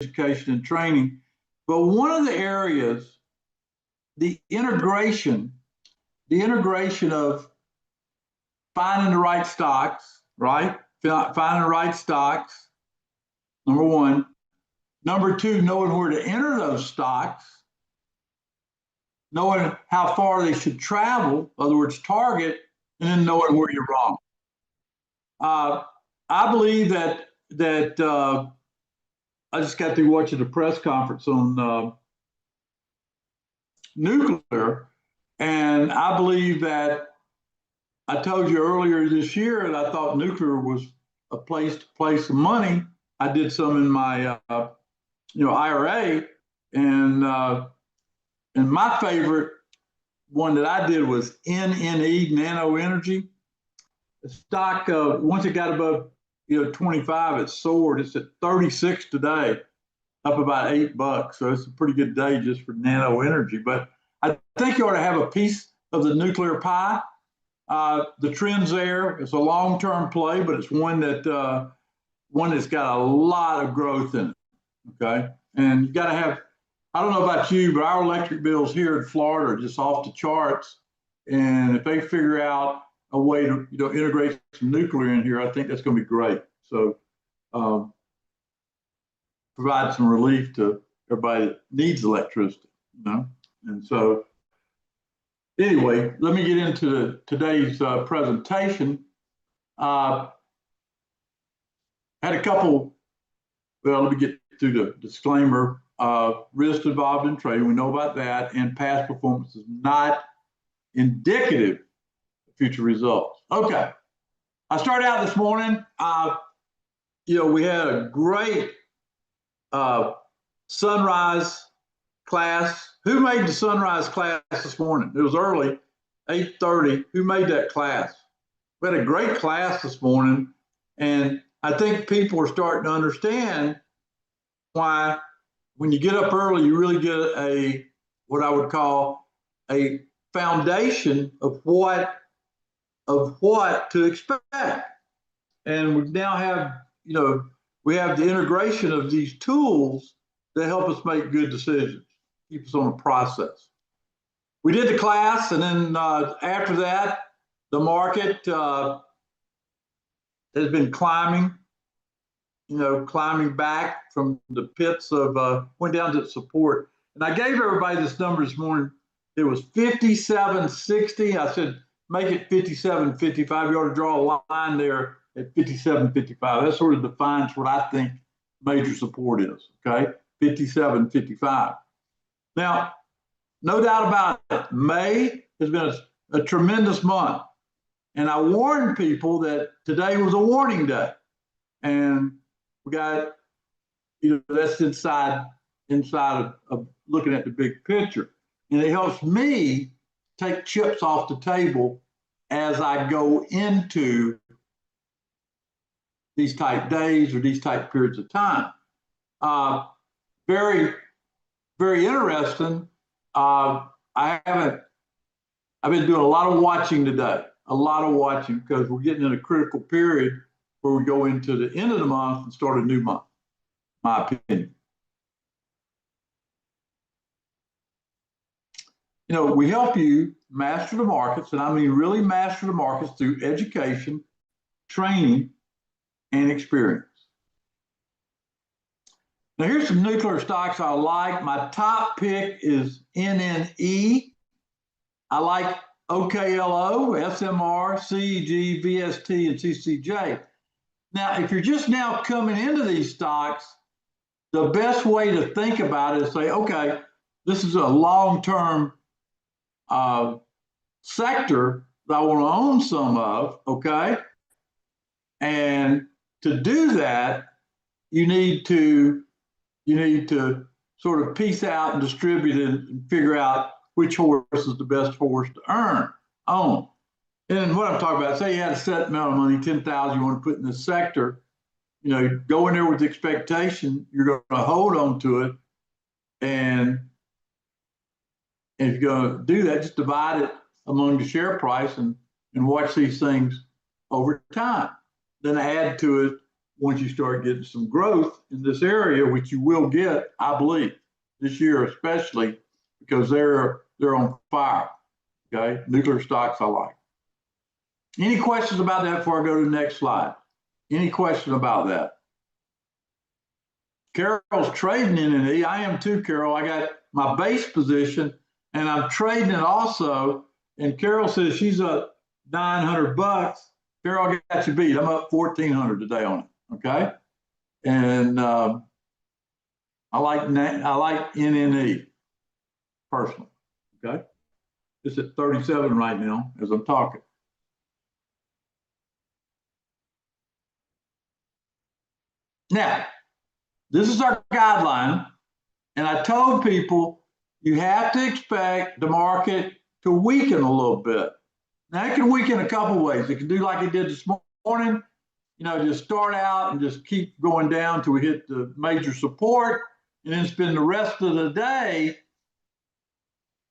education and training. But one of the areas, the integration of finding the right stocks, right? Finding the right stocks, number one. Number two, knowing where to enter those stocks, knowing how far they should travel, in other words, target, and then knowing where you're wrong. I believe that I just got through watching a press conference on nuclear, and I believe that I told you earlier this year that I thought nuclear was a place to place some money. I did some in my IRA, and my favorite one that I did was NNE, Nano Energy. The stock, once it got above 25, it soared. It's at 36 today, up about $8. So it's a pretty good day just for Nano Energy. But I think you ought to have a piece of the nuclear pie. The trend's there. It's a long-term play, but it's one that's got a lot of growth in it. Okay, and you got to have. I don't know about you, but our electric bills here in Florida are just off the charts. And if they figure out a way to integrate some nuclear in here, I think that's going to be great. So provide some relief to everybody that needs electricity, And so anyway, let me get into today's presentation. Had a couple. Well, let me get through the disclaimer. Risk involved in trading, we know about that, and past performance is not indicative of future results. Okay, I started out this morning. We had a great sunrise class. Who made the sunrise class this morning? It was early, 8:30. Who made that class? We had a great class this morning, and I think people are starting to understand why when you get up early, you really get what I would call a foundation of what to expect. And we now have, we have the integration of these tools that help us make good decisions, keep us on a process. We did the class, and then after that, the market has been climbing. Climbing back from the pits of, went down to support. And I gave everybody this number this morning. It was 57.60. I said, make it 57.55. You ought to draw a line there at 57.55. That sort of defines what I think major support is, okay? 57.55. Now, no doubt about it, May has been a tremendous month. And I warned people that today was a warning day. And we got, that's inside of looking at the big picture. And it helps me take chips off the table as I go into these type days or these type periods of time. Very, very interesting. I've been doing a lot of watching today, because we're getting in a critical period where we go into the end of the month and start a new month, my opinion. We help you master the markets, and I mean really master the markets through education, training, and experience. Now here's some nuclear stocks I like. My top pick is NNE. I like OKLO, SMR, CEG, VST, and CCJ. Now, if you're just now coming into these stocks, the best way to think about it is say, okay, this is a long-term sector that I want to own some of, okay? And to do that, you need to sort of piece out and distribute it and figure out which horse is the best horse to own. And what I'm talking about, say you had a set amount of money, $10,000 you want to put in this sector, go in there with the expectation you're going to hold on to it. And if you're going to do that, just divide it among the share price and watch these things over time. Then add to it once you start getting some growth in this area, which you will get, I believe, this year especially, because they're on fire. Okay, nuclear stocks I like. Any questions about that before I go to the next slide? Any question about that? Carol's trading NNE. I am too, Carol. I got my base position and I'm trading it also. And Carol says she's up $900. Carol, I got you beat. I'm up 1,400 today on it. Okay. And I like NNE personally. Okay. It's at 37 right now as I'm talking. Now, this is our guideline. And I told people you have to expect the market to weaken a little bit. Now, it can weaken a couple ways. It can do like it did this morning, just start out and just keep going down till we hit the major support and then spend the rest of the day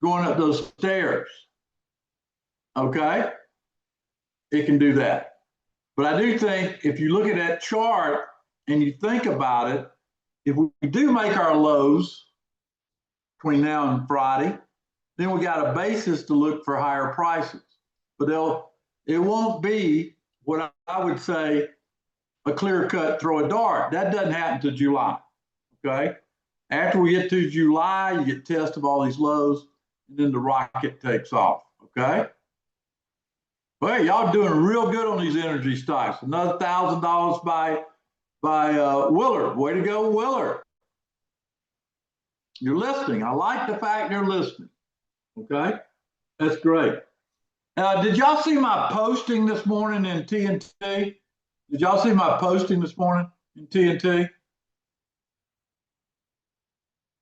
going up those stairs. Okay? It can do that. But I do think if you look at that chart and you think about it, if we do make our lows between now and Friday, then we got a basis to look for higher prices. But it won't be what I would say a clear cut throw a dart. That doesn't happen to July. Okay. After we get to July, you get test of all these lows, and then the rocket takes off. Okay. Well, y'all doing real good on these energy stocks. Another $1,000 by Willard. Way to go, Willard. You're listening. I like the fact you're listening. Okay. That's great. Did y'all see my posting this morning in TNT? Did y'all see my posting this morning in TNT?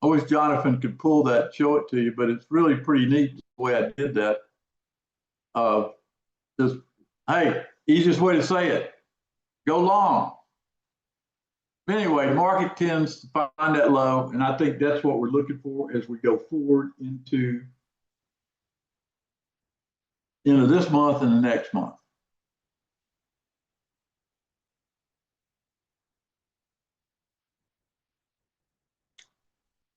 I wish Jonathan could pull that, show it to you, but it's really pretty neat the way I did that. Just, hey, easiest way to say it, go long. Anyway, market tends to find that low, and I think that's what we're looking for as we go forward into this month and the next month.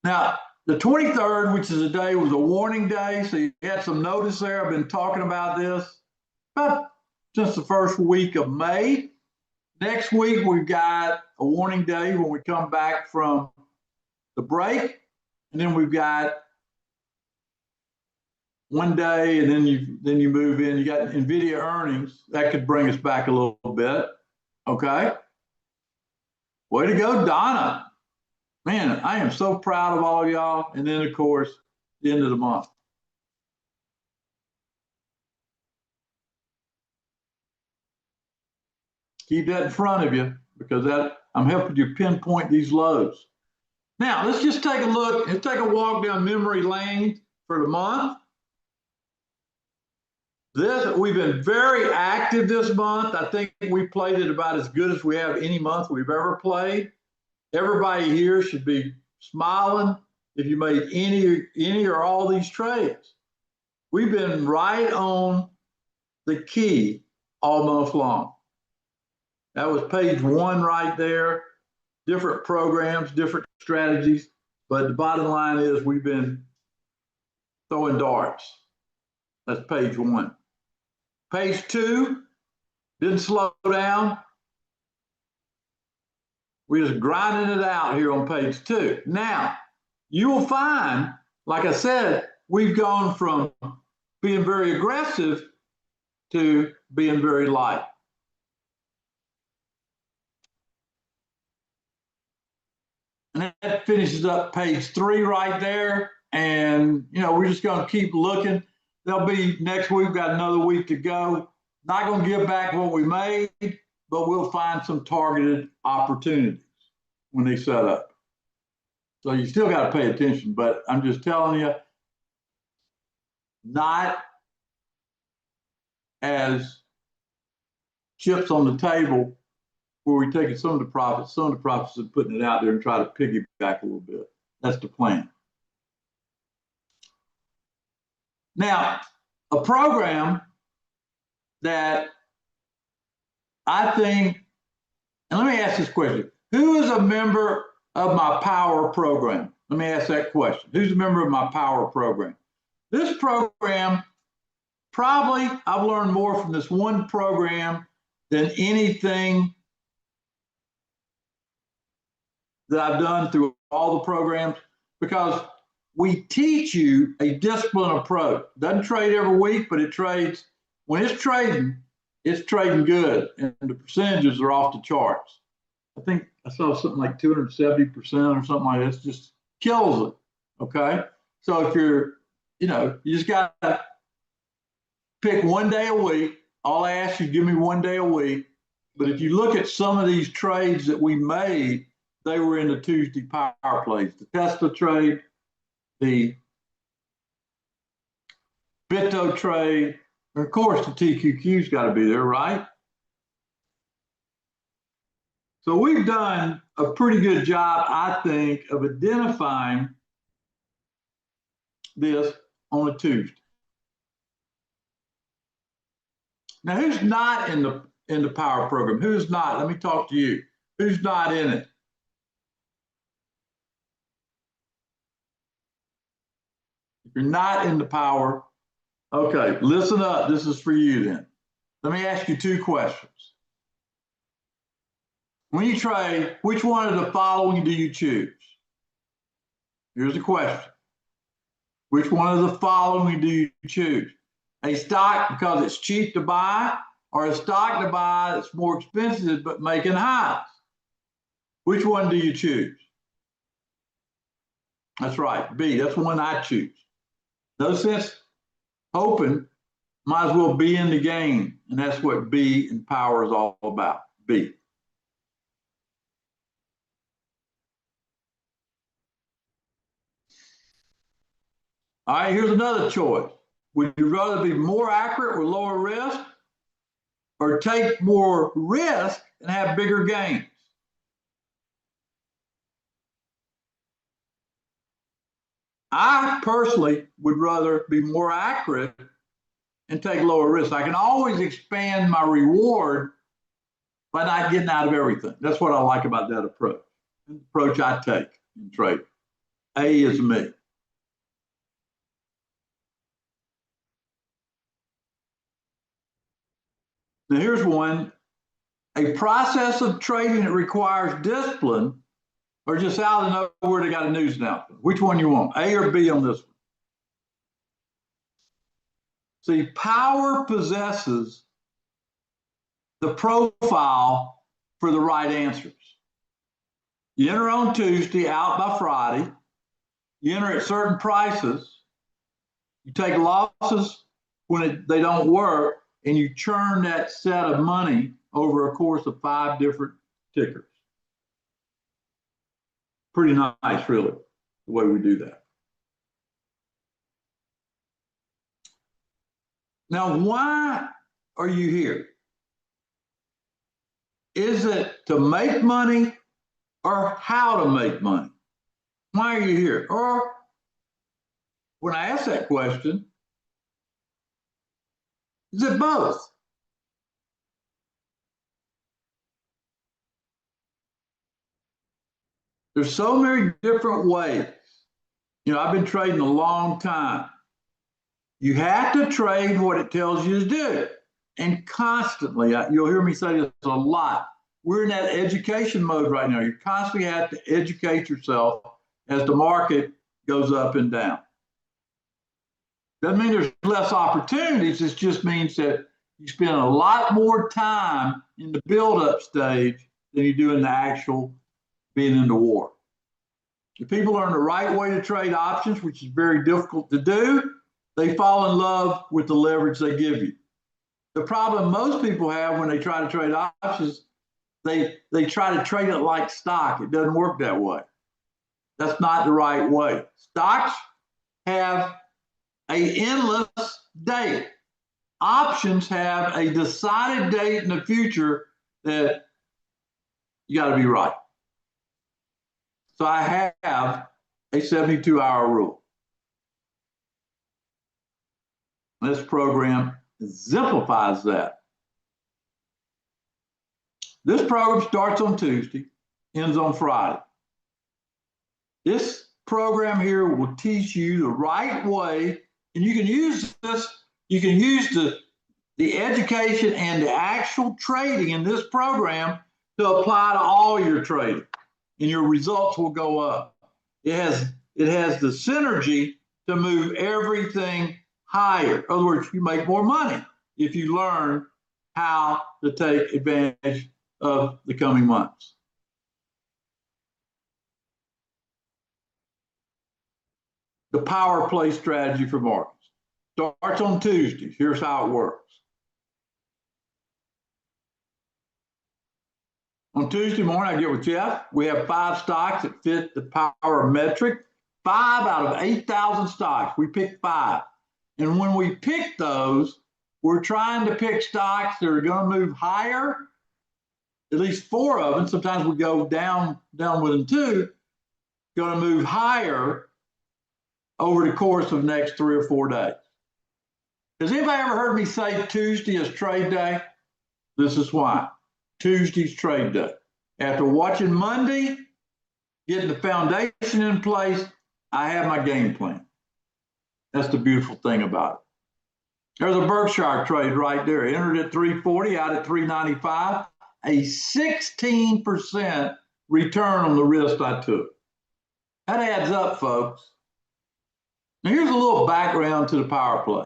Now, the 23rd, which is a day, was a warning day. So you had some notice there. I've been talking about this since the first week of May. Next week, we've got a warning day when we come back from the break. And then we've got one day, and then you move in. You got NVIDIA earnings. That could bring us back a little bit. Okay. Way to go, Donna. Man, I am so proud of all of y'all. And then, of course, the end of the month. Keep that in front of you because I'm helping you pinpoint these lows. Now, let's just take a look. Let's take a walk down memory lane for the month. We've been very active this month. I think we played it about as good as we have any month we've ever played. Everybody here should be smiling if you made any or all these trades. We've been right on the key all month long. That was page 1 right there. Different programs, different strategies. But the bottom line is we've been throwing darts. That's page 1. Page 2, didn't slow down. We're just grinding it out here on page 2. Now, you will find, like I said, we've gone from being very aggressive to being very light. And that finishes up page 3 right there. And, we're just going to keep looking. There'll be next week, we've got another week to go. Not going to give back what we made, but we'll find some targeted opportunities when they set up. So you still got to pay attention, but I'm just telling you, not as chips on the table where we're taking some of the profits and putting it out there and try to piggyback a little bit. That's the plan. Now, a program that I think And let me ask this question. Who is a member of my power program? Let me ask that question. Who's a member of my power program? This program, probably I've learned more from this one program than anything that I've done through all the programs, because we teach you a disciplined approach. Doesn't trade every week, but it trades. When it's trading good, and the percentages are off the charts. I think I saw something like 270% or something like that. It just kills it. Okay. So if you're, you just got to pick one day a week. All I ask you, give me one day a week. But if you look at some of these trades that we made, they were in the Tuesday power plays. The Tesla trade, the BITO trade, and of course the TQQ's got to be there, right? So we've done a pretty good job, I think, of identifying this on a Tuesday. Now, who's not in the power program? Who's not? Let me talk to you. Who's not in it? If you're not in the power, okay, listen up. This is for you then. Let me ask you two questions. When you trade, which one of the following do you choose? Here's the question. Which one of the following do you choose? A stock because it's cheap to buy, or a stock to buy that's more expensive but making highs? Which one do you choose? That's right, B. That's the one I choose. No sense hoping, might as well be in the game. And that's what B in power is all about, B. All right, here's another choice. Would you rather be more accurate with lower risk, or take more risk and have bigger gains? I personally would rather be more accurate and take lower risk. I can always expand my reward by not getting out of everything. That's what I like about that approach. The approach I take in trading. A is me. Now here's one. A process of trading that requires discipline, or just out of nowhere they got a news announcement. Which one you want, A or B on this one? See, power possesses the profile for the right answers. You enter on Tuesday, out by Friday. You enter at certain prices. You take losses when they don't work, and you churn that set of money over a course of 5 different tickers. Pretty nice, really, the way we do that. Now, why are you here? Is it to make money or how to make money? Why are you here? Or when I ask that question, is it both? There's so many different ways. I've been trading a long time. You have to trade what it tells you to do. And constantly, you'll hear me say this a lot. We're in that education mode right now. You constantly have to educate yourself as the market goes up and down. Doesn't mean there's less opportunities. It just means that you spend a lot more time in the build-up stage than you do in the actual being in the war. If people learn the right way to trade options, which is very difficult to do, they fall in love with the leverage they give you. The problem most people have when they try to trade options, they try to trade it like stock. It doesn't work that way. That's not the right way. Stocks have an endless date. Options have a decided date in the future that you got to be right. So I have a 72-hour rule. This program exemplifies that. This program starts on Tuesday, ends on Friday. This program here will teach you the right way, and you can use this, you can use the education and the actual trading in this program to apply to all your trading, and your results will go up. It has the synergy to move everything higher. In other words, you make more money if you learn how to take advantage of the coming months. The power play strategy for markets starts on Tuesdays. Here's how it works. On Tuesday morning, I get with Jeff. We have 5 stocks that fit the power metric. 5 out of 8,000 stocks. We pick 5. And when we pick those, we're trying to pick stocks that are going to move higher. At least 4 of them. Sometimes we go down with them too. Going to move higher over the course of the next 3 or 4 days. Has anybody ever heard me say Tuesday is trade day? This is why. Tuesday's trade day. After watching Monday, getting the foundation in place, I have my game plan. That's the beautiful thing about it. There's a Berkshire trade right there. Entered at 340, out at 395. A 16% return on the risk I took. That adds up, folks. Now here's a little background to the power play.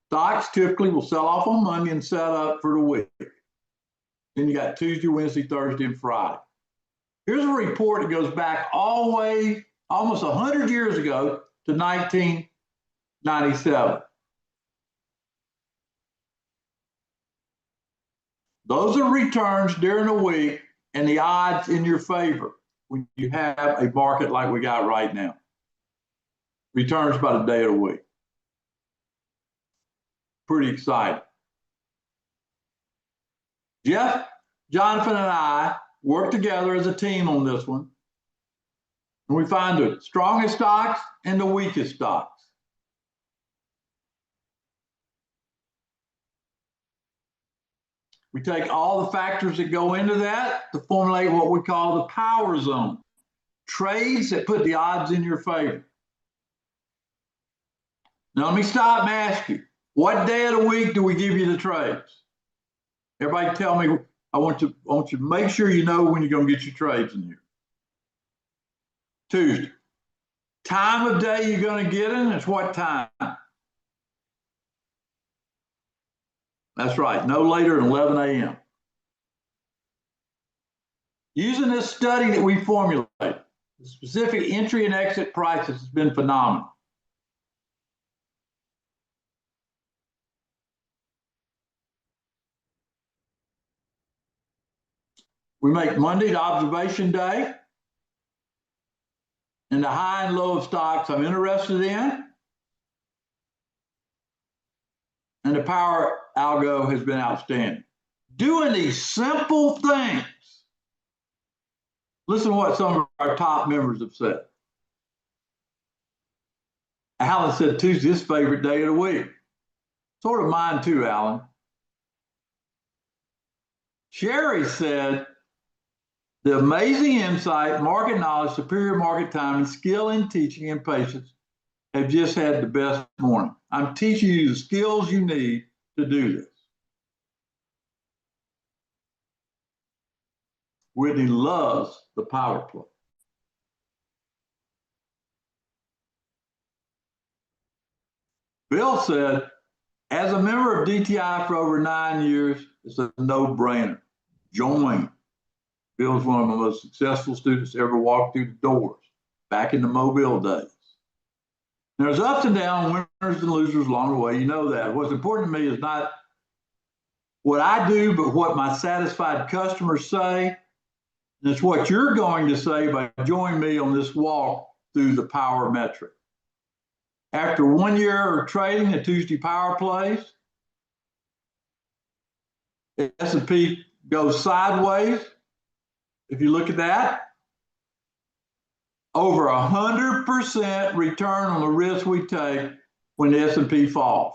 Stocks typically will sell off on Monday and set up for the week. Then you got Tuesday, Wednesday, Thursday, and Friday. Here's a report that goes back all the way, almost 100 years ago, to 1997. Those are returns during the week and the odds in your favor when you have a market like we got right now. Returns by the day of the week. Pretty exciting. Jeff, Jonathan, and I work together as a team on this one. And we find the strongest stocks and the weakest stocks. We take all the factors that go into that to formulate what we call the power zone. Trades that put the odds in your favor. Now let me stop and ask you, what day of the week do we give you the trades? Everybody tell me, I want you to make sure you know when you're going to get your trades in here. Tuesday. Time of day you're going to get in, it's what time? That's right, no later than 11 a.m. Using this study that we formulate, the specific entry and exit prices has been phenomenal. We make Monday the observation day and the high and low of stocks I'm interested in. And the power algo has been outstanding. Doing these simple things. Listen to what some of our top members have said. Alan said Tuesday is his favorite day of the week. Sort of mine too, Alan. Sherry said, the amazing insight, market knowledge, superior market timing, skill in teaching, and patience have just had the best morning. I'm teaching you the skills you need to do this. Whitney loves the power play. Bill said, as a member of DTI for over 9 years, it's a no-brainer. Join. Bill's one of the most successful students to ever walk through the doors back in the Mobile days. There's ups and downs, winners and losers along the way. You know that. What's important to me is not what I do, but what my satisfied customers say. And it's what you're going to say by joining me on this walk through the power metric. After 1 year of trading the Tuesday power plays, the S&P goes sideways. If you look at that, over 100% return on the risk we take when the S&P falls.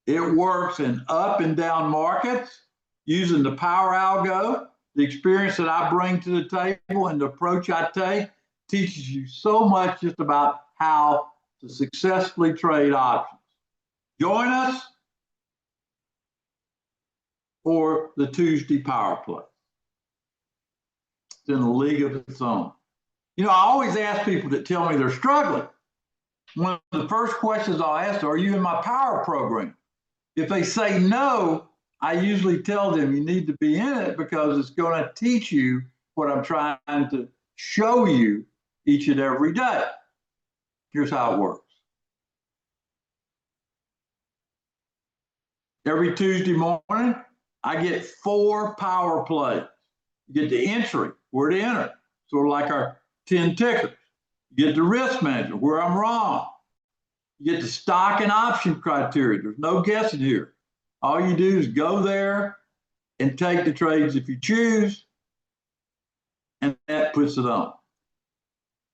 It works in up and down markets using the power algo. The experience that I bring to the table and the approach I take teaches you so much just about how to successfully trade options. Join us for the Tuesday Power Play. It's in a league of its own. You know, I always ask people that tell me they're struggling. One of the first questions I'll ask them, are you in my power program? If they say no, I usually tell them you need to be in it because it's going to teach you what I'm trying to show you each and every day. Here's how it works. Every Tuesday morning, I get 4 power plays. You get the entry, where to enter, sort of like our 10 tickers. You get the risk management, where I'm wrong. You get the stock and option criteria. There's no guessing here. All you do is go there and take the trades if you choose, and that puts it on.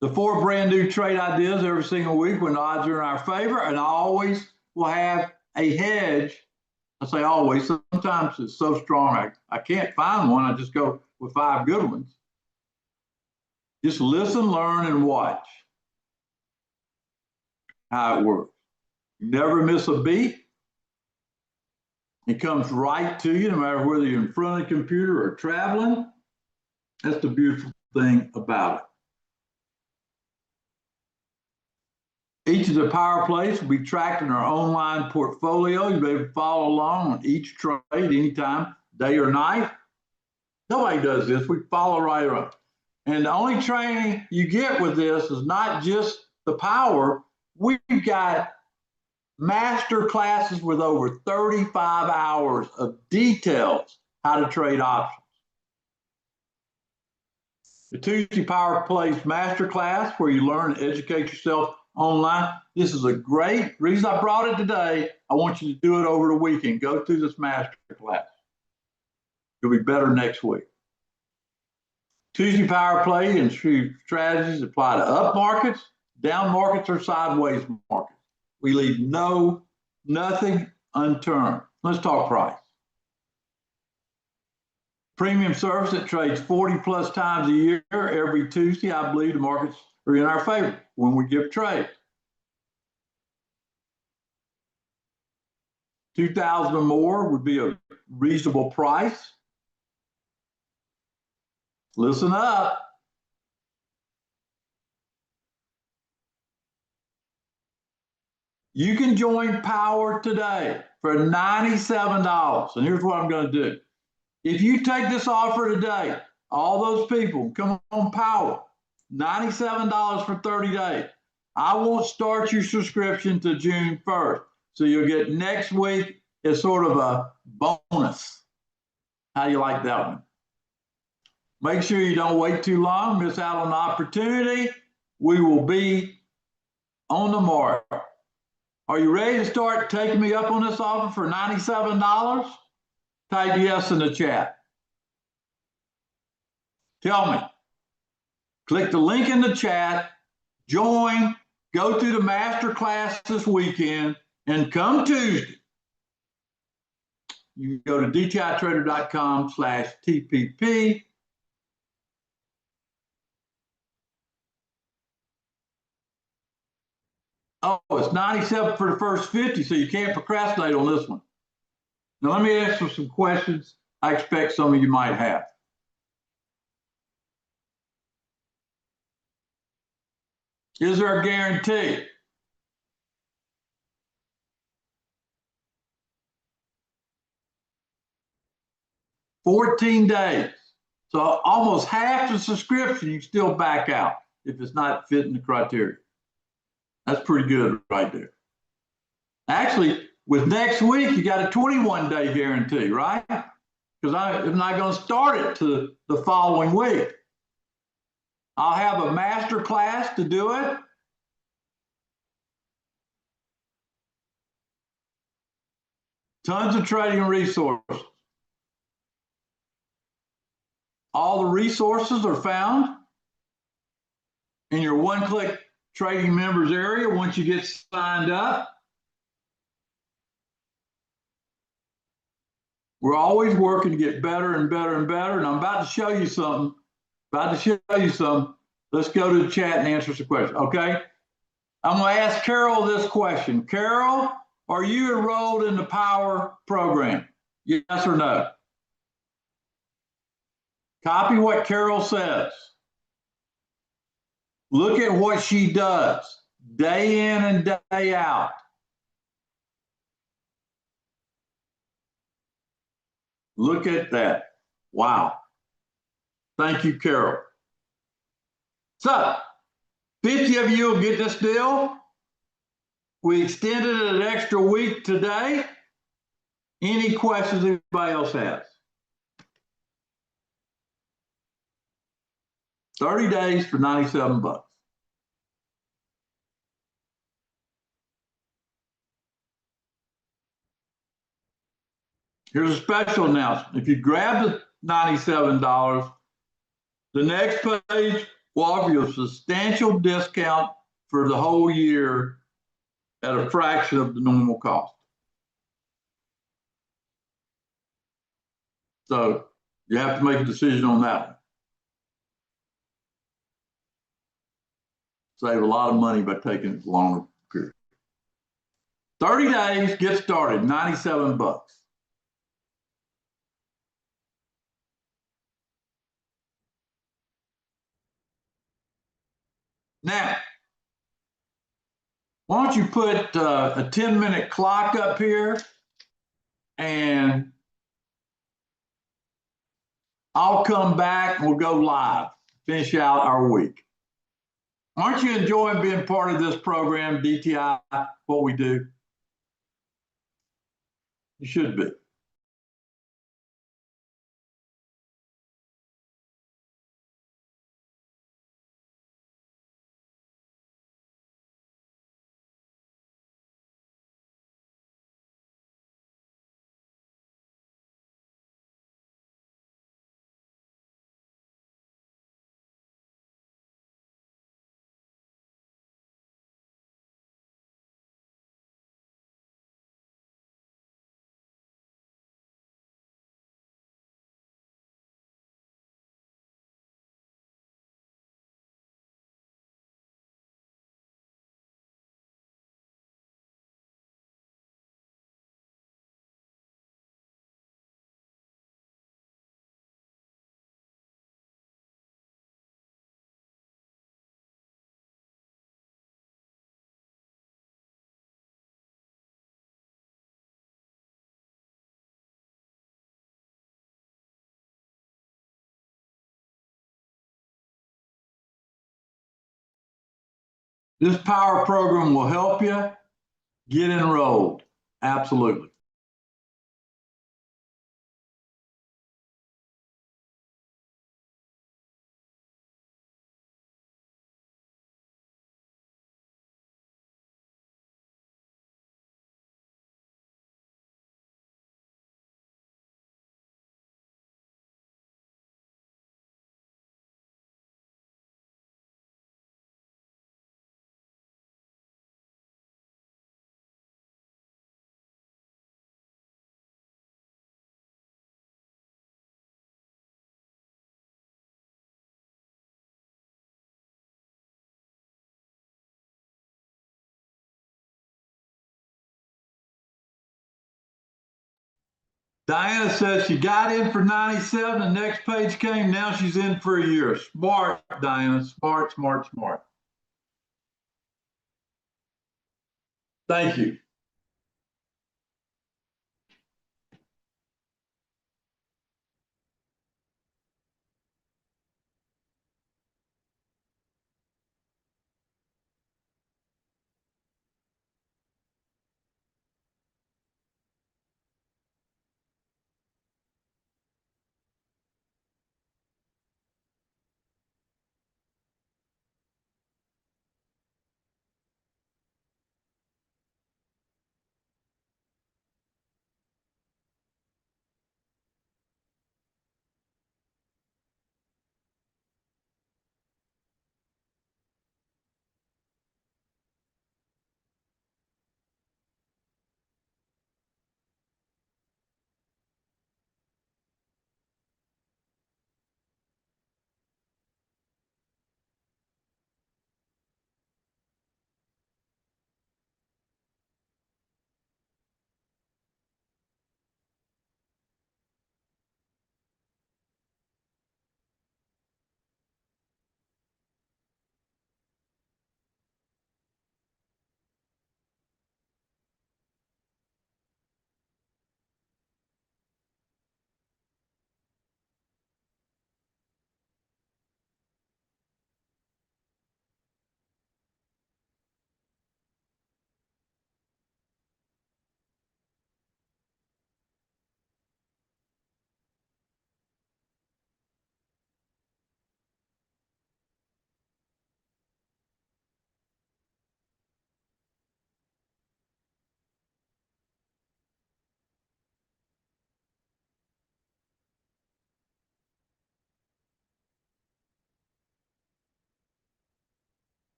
The 4 brand new trade ideas every single week when the odds are in our favor, and I always will have a hedge. I say always, sometimes it's so strong I can't find one. I just go with 5 good ones. Just listen, learn, and watch how it works. You never miss a beat. It comes right to you, no matter whether you're in front of the computer or traveling. That's the beautiful thing about it. Each of the power plays will be tracked in our online portfolio. You'll be able to follow along on each trade anytime, day or night. Nobody does this. We follow right around. And the only training you get with this is not just the power. We've got master classes with over 35 hours of details how to trade options. The Tuesday Power Plays Masterclass, where you learn and educate yourself online. This is a great reason I brought it today. I want you to do it over the weekend. Go through this masterclass. You'll be better next week. Tuesday Power Play and strategies apply to up markets, down markets, or sideways markets. We leave nothing unturned. Let's talk price. Premium service that trades 40 plus times a year every Tuesday. I believe the markets are in our favor when we give trades. 2,000 or more would be a reasonable price. Listen up. You can join Power today for $97. And here's what I'm going to do. If you take this offer today, all those people come on Power, $97 for 30 days. I won't start your subscription to June 1st. So you'll get next week as sort of a bonus. How do you like that one? Make sure you don't wait too long, miss out on the opportunity. We will be on the mark. Are you ready to start taking me up on this offer for $97? Type yes in the chat. Tell me. Click the link in the chat, join, go through the master class this weekend, and come Tuesday, you can go to dtitrader.com/TPP. Oh, it's 97 for the first 50, so you can't procrastinate on this one. Now, let me answer some questions I expect some of you might have. Is there a guarantee? $14 days. So almost half the subscription you still back out if it's not fitting the criteria. That's pretty good right there. Actually, with next week, you got a 21-day guarantee, right? Because I'm not going to start it to the following week. I'll have a master class to do it. Tons of trading resources. All the resources are found in your one-click trading members area once you get signed up. We're always working to get better and better and better. And I'm about to show you something. Let's go to the chat and answer some questions. Okay. I'm going to ask Carol this question. Carol, are you enrolled in the Power program? Yes or no? Copy what Carol says. Look at what she does day in and day out. Look at that. Wow. Thank you, Carol. So 50 of you will get this deal. We extended it an extra week today. Any questions anybody else has? 30 days for 97 bucks. Here's a special announcement. If you grab the $97, the next page will offer you a substantial discount for the whole year at a fraction of the normal cost. So you have to make a decision on that one. Save a lot of money by taking it longer period. 30 days, get started, 97 bucks. Now, why don't you put a 10-minute clock up here, and I'll come back and we'll go live, finish out our week. Aren't you enjoying being part of this program, DTI, what we do? You should be. This power program will help you get enrolled. Absolutely. Diana says she got in for 97. The next page came. Now she's in for a year. Smart, Diana. Smart, smart, smart. Thank you.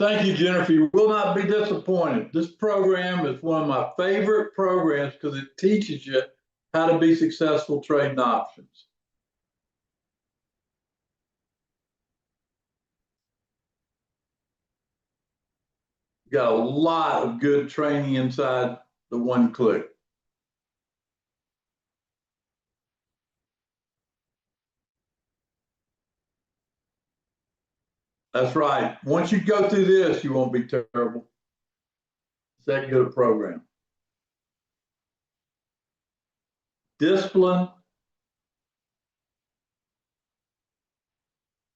Thank you, Jennifer. You will not be disappointed. This program is one of my favorite programs because it teaches you how to be successful trading options. You got a lot of good training inside the one click. That's right. Once you go through this, you won't be terrible. It's that good a program. Discipline.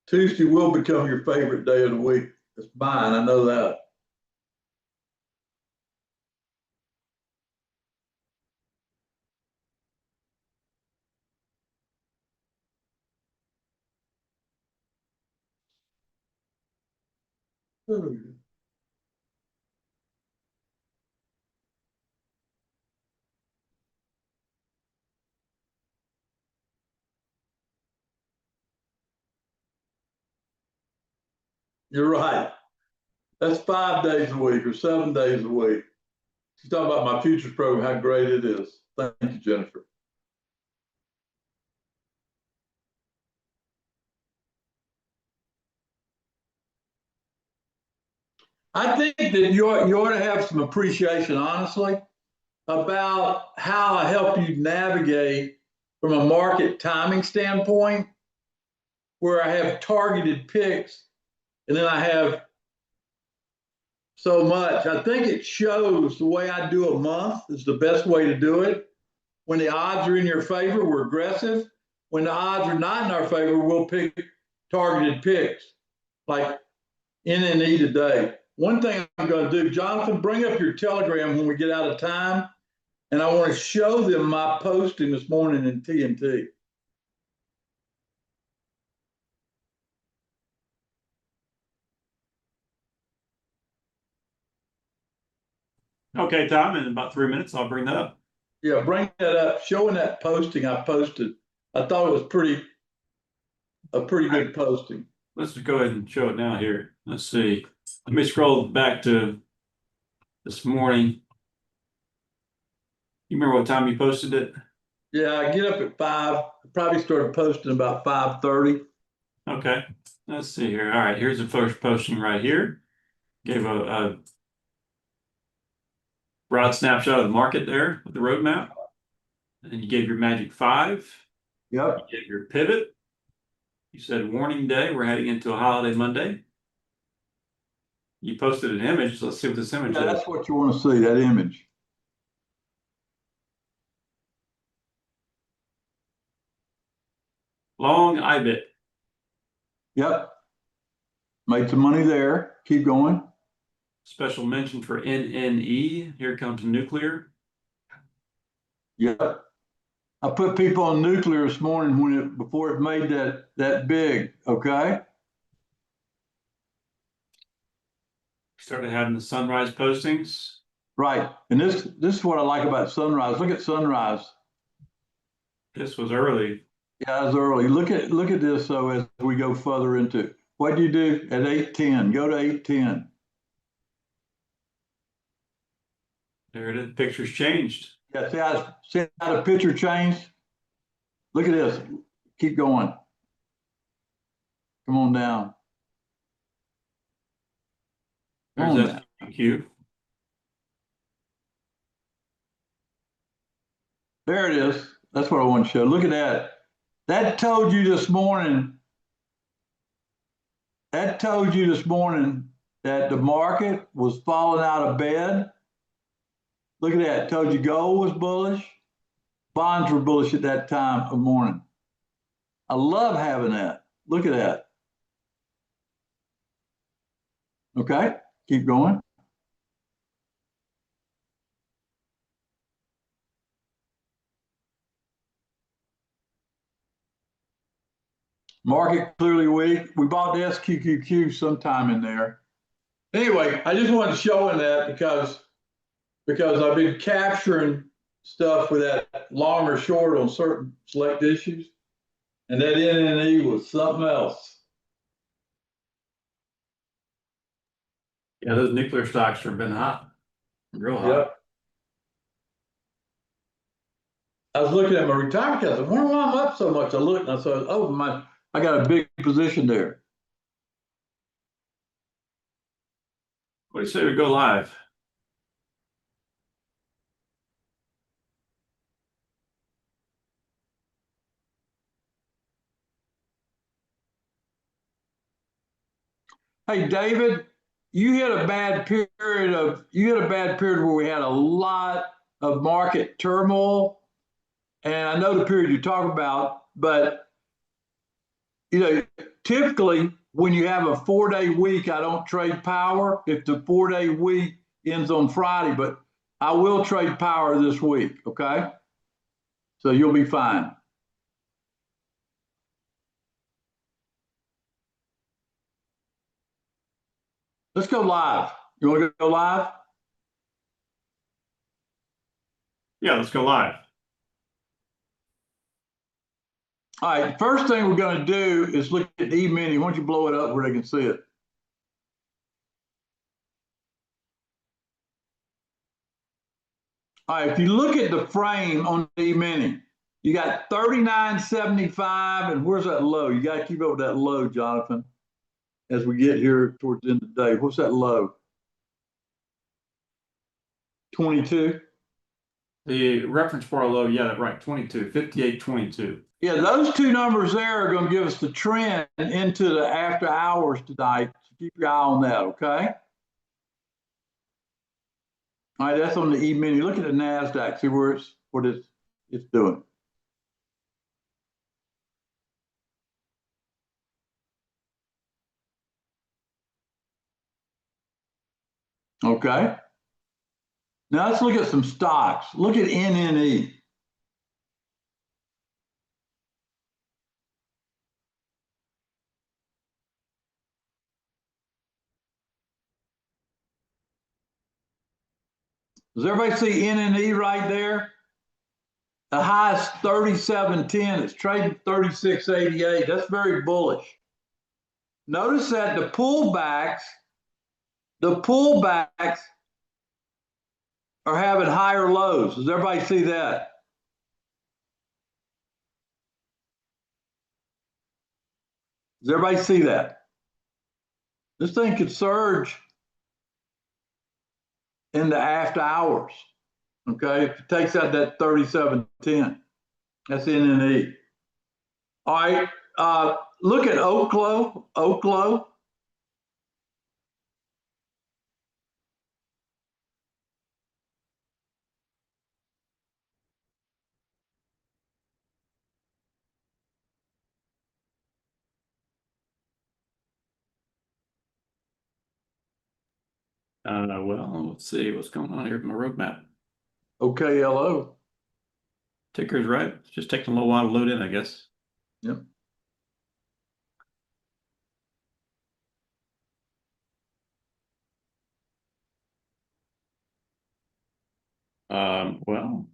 Tuesday will become your favorite day of the week. It's mine, I know that. You're right. That's 5 days a week or 7 days a week. She's talking about my futures program, how great it is. Thank you, Jennifer. I think that you ought to have some appreciation, honestly, about how I help you navigate from a market timing standpoint, where I have targeted picks and then I have so much. I think it shows the way I do a month is the best way to do it. When the odds are in your favor, we're aggressive. When the odds are not in our favor, we'll pick targeted picks, like NNE today. One thing I'm going to do, Jonathan, bring up your Telegram when we get out of time, and I want to show them my posting this morning in TNT. Okay, Tom, in about 3 minutes, I'll bring that up. Yeah, bring that up, showing that posting I posted. I thought it was a pretty good posting. Let's just go ahead and show it now here. Let's see. Let me scroll back to this morning. You remember what time you posted it? Yeah, I get up at 5. I probably started posting about 5:30. Okay, let's see here. All right, here's the first posting right here. Gave a broad snapshot of the market there with the roadmap. And you gave your magic 5. Yep. You gave your pivot. You said warning day, we're heading into a holiday Monday. You posted an image. Let's see what this image is. That's what you want to see, that image. Long IBIT. Yep. Made some money there. Keep going. Special mention for NNE. Here comes nuclear. Yep. I put people on nuclear this morning before it made that big. Okay. Started having the sunrise postings. Right. And this is what I like about sunrise. Look at sunrise. This was early. Yeah, it was early. Look at this though as we go further into what do you do at 8:10? Go to 8:10. There it is. Picture's changed. Yeah, see how the picture changed? Look at this. Keep going. Come on down. There's SQQQ. There it is. That's what I want to show. Look at that. That told you this morning that the market was falling out of bed. Look at that. Told you gold was bullish. Bonds were bullish at that time of morning. I love having that. Look at that. Okay, keep going. Market clearly weak. We bought the SQQQ sometime in there. Anyway, I just wanted to show in that because I've been capturing stuff with that long or short on certain select issues. And that NNE was something else. Yeah, those nuclear stocks have been hot, real hot. I was looking at my retirement account. I wonder why I'm up so much. I looked and I said, oh, I got a big position there. What do you say we go live? Hey, David, you had a bad period where we had a lot of market turmoil. And I know the period you're talking about, but typically when you have a 4-day week, I don't trade power if the 4-day week ends on Friday, but I will trade power this week. Okay. So you'll be fine. Let's go live. You want to go live? Yeah, let's go live. All right. First thing we're going to do is look at E-mini. Why don't you blow it up where they can see it? All right. If you look at the frame on the E-mini, you got 39.75, and where's that low? You got to keep up with that low, Jonathan, as we get here towards the end of the day. What's that low? 22. The reference bar low, yeah, right, 22, 58.22. Yeah, those two numbers there are going to give us the trend into the after hours tonight. So keep your eye on that, okay? All right, that's on the E-mini. Look at the NASDAQ, see what it's doing. Okay. Now let's look at some stocks. Look at NNE. Does everybody see NNE right there? The high is 37.10. It's trading 36.88. That's very bullish. Notice that the pullbacks are having higher lows. Does everybody see that? Does everybody see that? This thing could surge in the after hours. Okay, if it takes out that 37.10, that's NNE. All right, look at Oklo. Oklo. Well, let's see what's going on here with my roadmap. OKLO. Ticker's right. It's just taking a little while to load in, I guess. Yep. Well,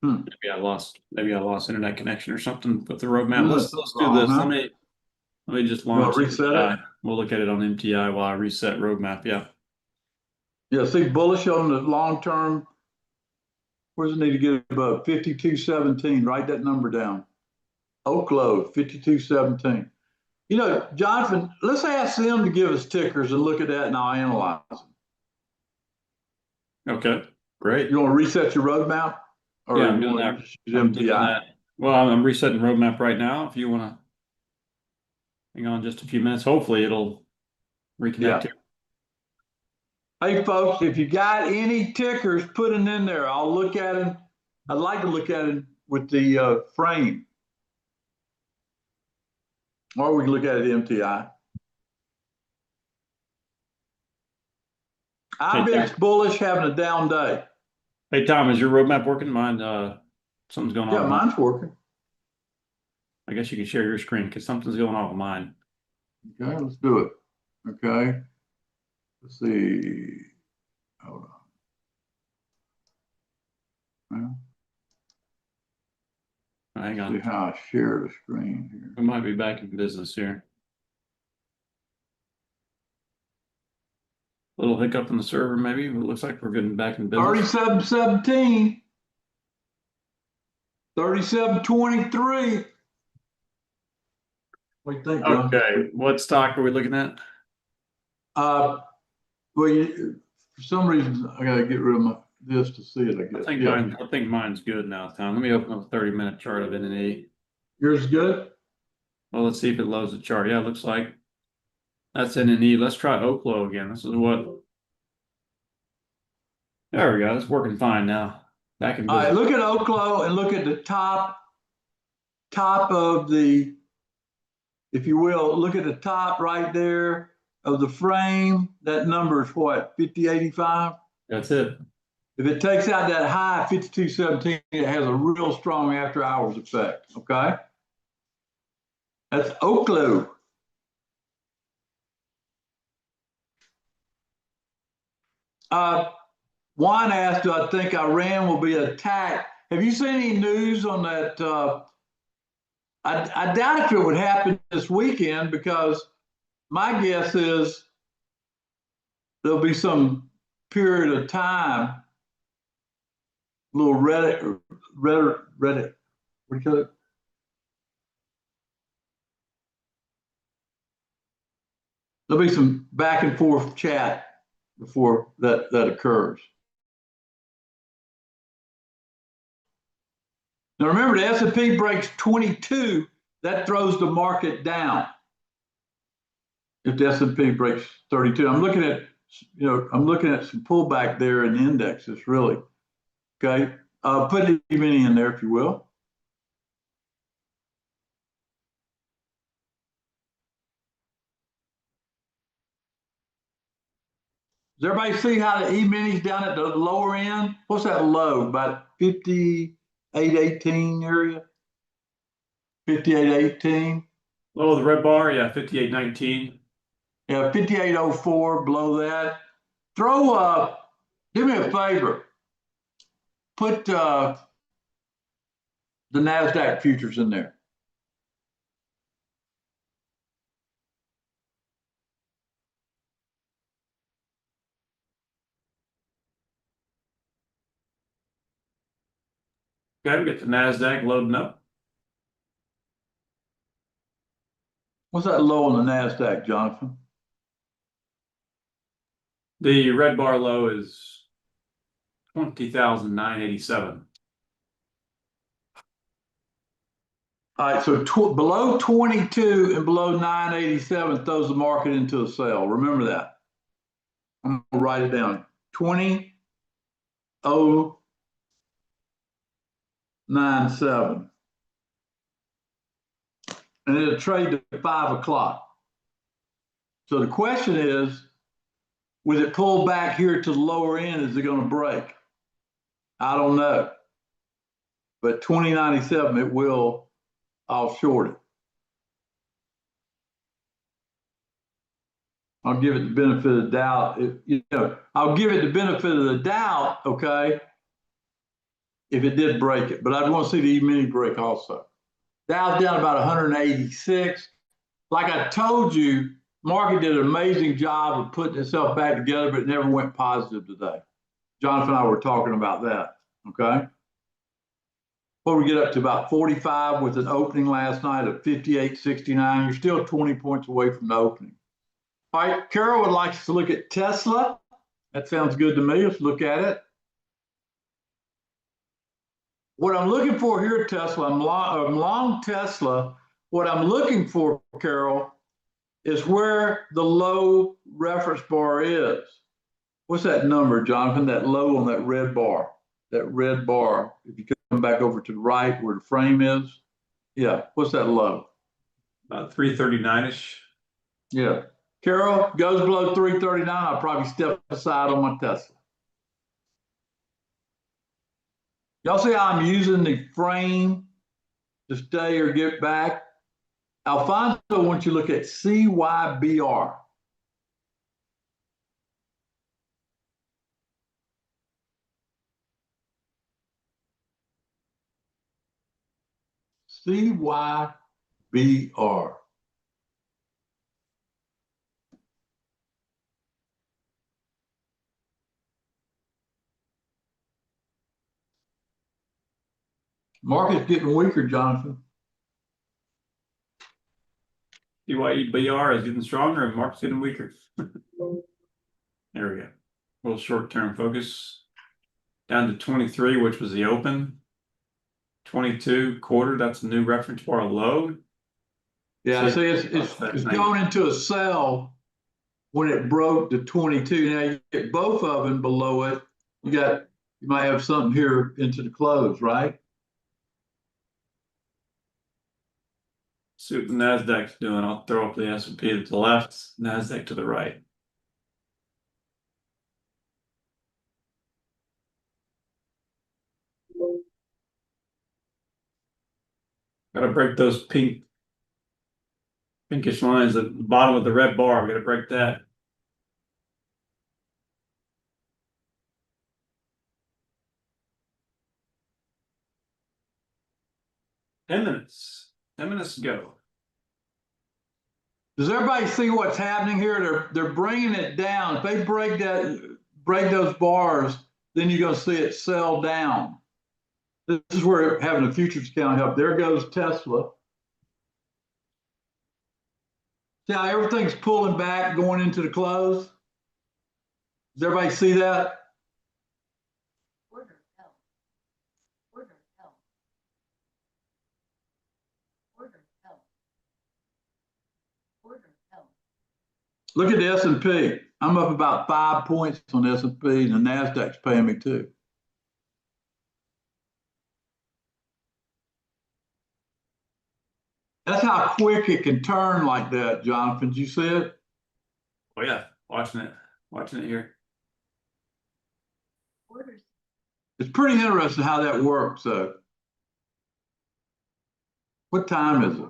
Hmm. maybe I lost internet connection or something with the roadmap. Yeah, Let's something's do wrong, this. huh? Let me just You want launch to reset MTI. it? We'll look at it on MTI while I reset roadmap. Yeah. Yeah, see bullish on the long term. Where's it need to get above 52.17? Write that number down. Oklo, 52.17. Jonathan, let's ask them to give us tickers and look at that and I'll analyze them. Okay, great. You want to reset your roadmap? Or Yeah, I'm you doing want that. to just use I'm doing MTI? that. Well, I'm resetting roadmap right now. If you want to hang on just a few minutes, hopefully it'll reconnect Yeah. here. Hey, folks, if you got any tickers, put them in there. I'll look at them. I'd like to look at it with the frame. Or we can look at it MTI. IBEX bullish, having a down day. Hey, Tom, is your roadmap working? Mine, something's going on. Yeah, with mine. mine's working. I guess you can share your screen because something's going on with mine. Okay, let's do it. Okay. Let's see. Hold on. Well, Hang see on. how I share the screen here. We might be back in business here. Little hiccup in the server, maybe. It looks like we're getting back in business. 37.17, 37.23. What do you think, John? Okay, what stock are we looking at? Well, for some reason, I gotta get rid of this to see it, I guess. I think mine's good now, Tom. Let me open up a 30-minute chart of NNE. Yours good? Well, let's see if it loads the chart. Yeah, it looks like that's NNE. Let's try Oklo again. This is what. There we go. It's working fine now. Back in All right, business. look at Oklo and look at the top of the, if you will, look at the top right there of the frame. That number is what, 5085? That's it. If it takes out that high 52.17, it has a real strong after hours effect. Okay. That's Oklo. Juan asked, do I think Iran will be attacked? Have you seen any news on that? I doubt if it would happen this weekend, because my guess is there'll be some period of time, little Reddit, what do you call it? There'll be some back and forth chat before that occurs. Now remember, the S&P breaks 22, that throws the market down. If the S&P breaks 32, I'm looking at some pullback there in the indexes, really. Okay, put an E-mini in there if you will. Does everybody see how the E-mini's down at the lower end? What's that low? About 58.18 area? 58.18? Oh, the red bar, yeah, 58.19. Yeah, 58.04 below that. Do me a favor. Put the NASDAQ futures in there. Okay, we get the NASDAQ loading up. What's that low on the NASDAQ, Jonathan? The red bar low is 20,987. All right, so below 22 and below 987 throws the market into a sell. Remember that. I'm gonna write it down. 20,097. And it'll trade to 5 o'clock. So the question is, with it pull back here to the lower end, is it going to break? I don't know. But 2097, it will. I'll short it. I'll give it the benefit of the doubt. I'll give it the benefit of the doubt, okay, if it did break it. But I'd want to see the E-mini break also. Dow's down about 186. Like I told you, market did an amazing job of putting itself back together, but it never went positive today. Jonathan and I were talking about that, okay? Well, we get up to about 45 with an opening last night of 58.69. You're still 20 points away from the opening. All right, Carol would like us to look at Tesla. That sounds good to me. Let's look at it. What I'm looking for here at Tesla, I'm long Tesla. What I'm looking for, Carol, is where the low reference bar is. What's that number, Jonathan? That low on that red bar. That red bar. If you come back over to the right where the frame is. Yeah, what's that low? About 339-ish. Yeah. Carol, goes below 339, I'll probably step aside on my Tesla. Y'all see how I'm using the frame to stay or get back? Alfonso wants you to look at CYBR. CYBR. Market's getting weaker, Jonathan. DYEBR is getting stronger and market's getting weaker. There we go. A little short-term focus. Down to 23, which was the open. 22 quarter, that's a new reference bar low. Yeah, see, it's going into a sell when it broke to 22. Now you get both of them below it. You might have something here into the close, right? See what the Nasdaq's doing. I'll throw up the S&P to the left, Nasdaq to the right. Got to break those pinkish lines at the bottom of the red bar. We got to break that. Ten minutes. 10 minutes to go. Does everybody see what's happening here? They're bringing it down. If they break those bars, then you're going to see it sell down. This is where having a futures account help. There goes Tesla. See how everything's pulling back going into the close? Does everybody see that? Order held. Order held. Order held. Order held. Look at the S&P. I'm up about 5 points on the S&P, and the Nasdaq's paying me too. That's how quick it can turn like that, Jonathan. Did you see it? Oh yeah, watching it here. Orders. It's pretty interesting how that works. What time is it?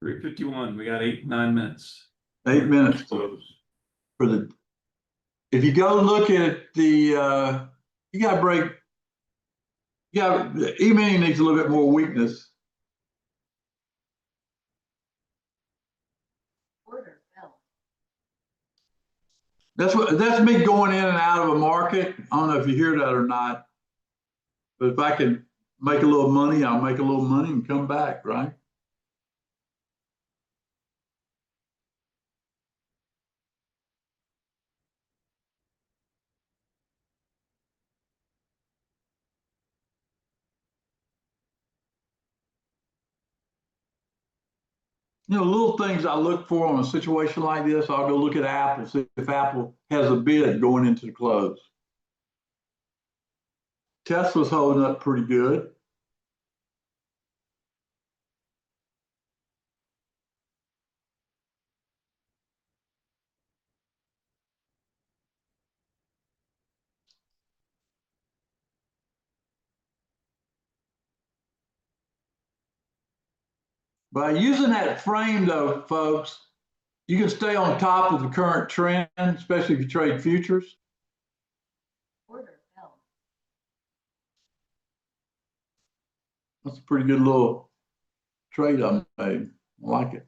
3:51. We got 8-9 minutes. 8 minutes Close. for the. If you go look at the, you got to break. Yeah, the E-mini needs a little bit more weakness. Order held. That's me going in and out of a market. I don't know if you hear that or not, but if I can make a little money, I'll make a little money and come back, right? Little things I look for on a situation like this. I'll go look at Apple, see if Apple has a bid going into the close. Tesla's holding up pretty good. By using that frame, though, folks, you can stay on top of the current trend, especially if you trade futures. Order held. That's a pretty good little trade I made. I like it.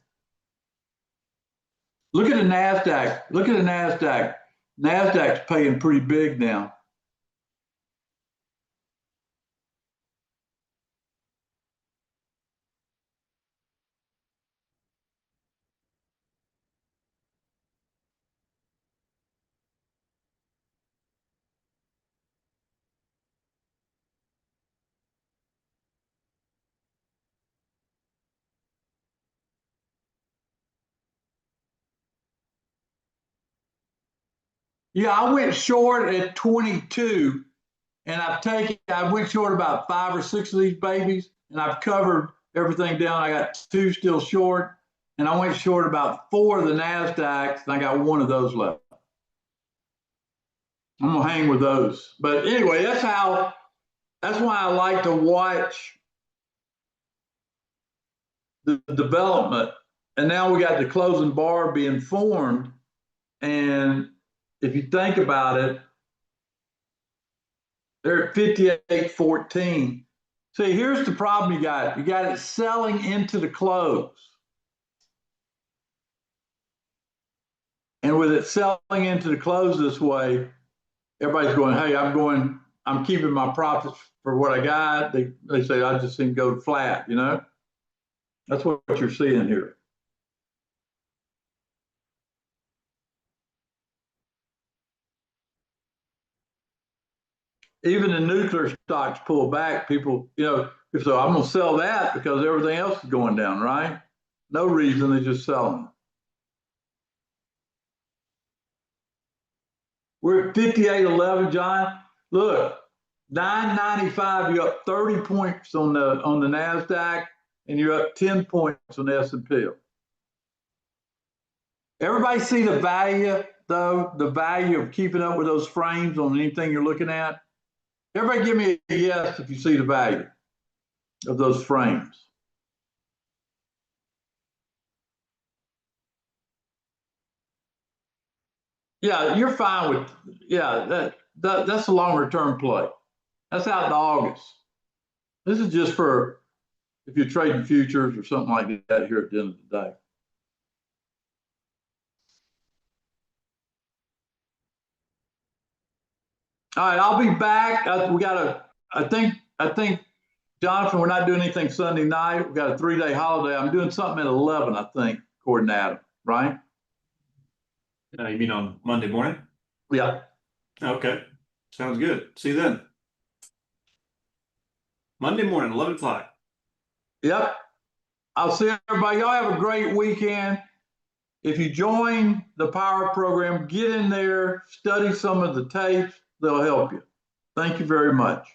Look at the NASDAQ. Look at the NASDAQ. NASDAQ's paying pretty big now. Yeah, I went short at 22, and I went short about 5 or 6 of these babies, and I've covered everything down. I got 2 still short, and I went short about 4 of the NASDAQs, and I got 1 of those left. I'm gonna hang with those. But anyway, that's why I like to watch the development. And now we got the closing bar being formed. And if you think about it, they're at 58.14. See, here's the problem you got. You got it selling into the close. And with it selling into the close this way, everybody's going, hey, I'm I'm keeping my profits for what I got. They say I just didn't go flat, you know? That's what you're seeing here. Even the nuclear stocks pull back, people, you know, so I'm gonna sell that because everything else is going down, right? No reason, they just selling it. We're at 58.11, John. Look, 995, you're up 30 points on the NASDAQ, and you're up 10 points on the S&P. Everybody see the value, though, the value of keeping up with those frames on anything you're looking at? Everybody give me a yes if you see the value of those frames. Yeah, you're fine with, yeah, that's a longer term play. That's out in August. This is just for if you're trading futures or something like that here at the end of the day. All right, I'll be back. I think, Jonathan, we're not doing anything Sunday night. We've got a 3-day holiday. I'm doing something at 11, I think, according to Adam, right? You mean on Monday morning? Yeah. Okay, sounds good. See you then. Monday morning, 11 o'clock. Yep. I'll see everybody. Y'all have a great weekend. If you join the Power Program, get in there, study some of the tapes. They'll help you. Thank you very much.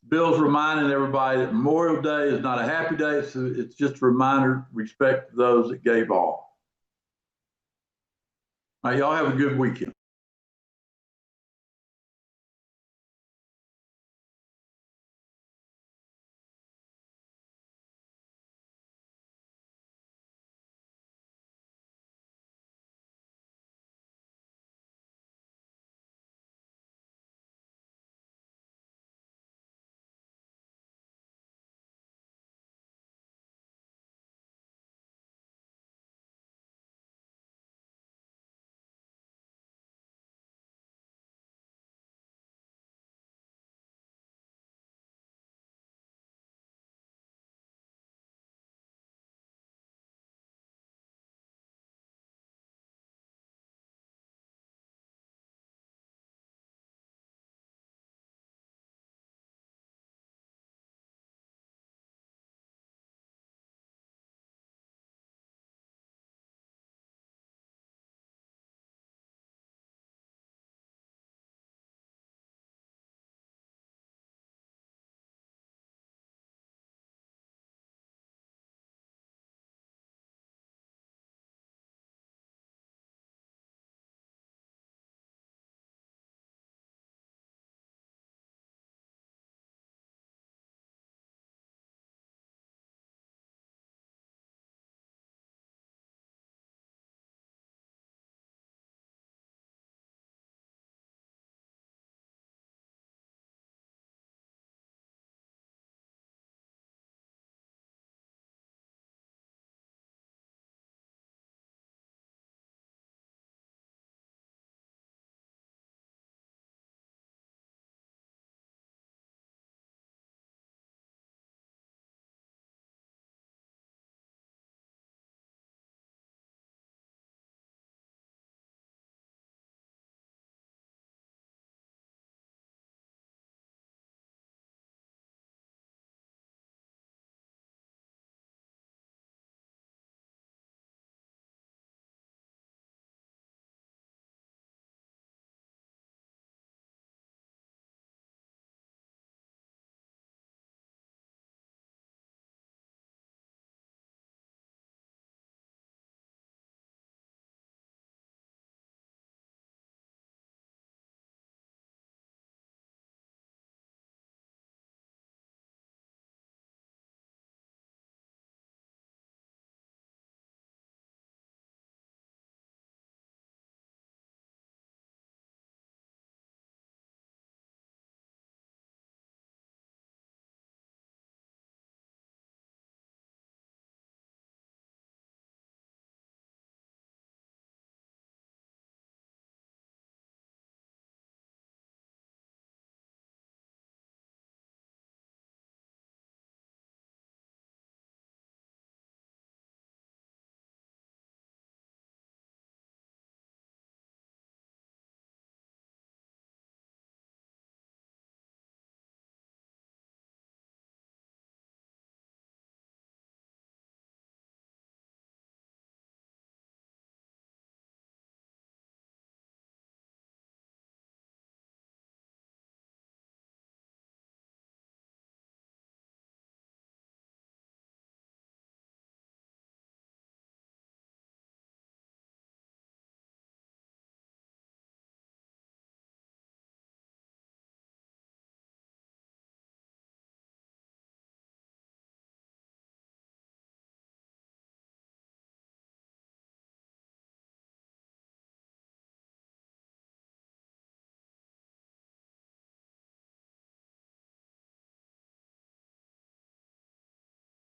Bill's reminding everybody that Memorial Day is not a happy day. It's just a reminder, respect those that gave all. All right, y'all have a good weekend.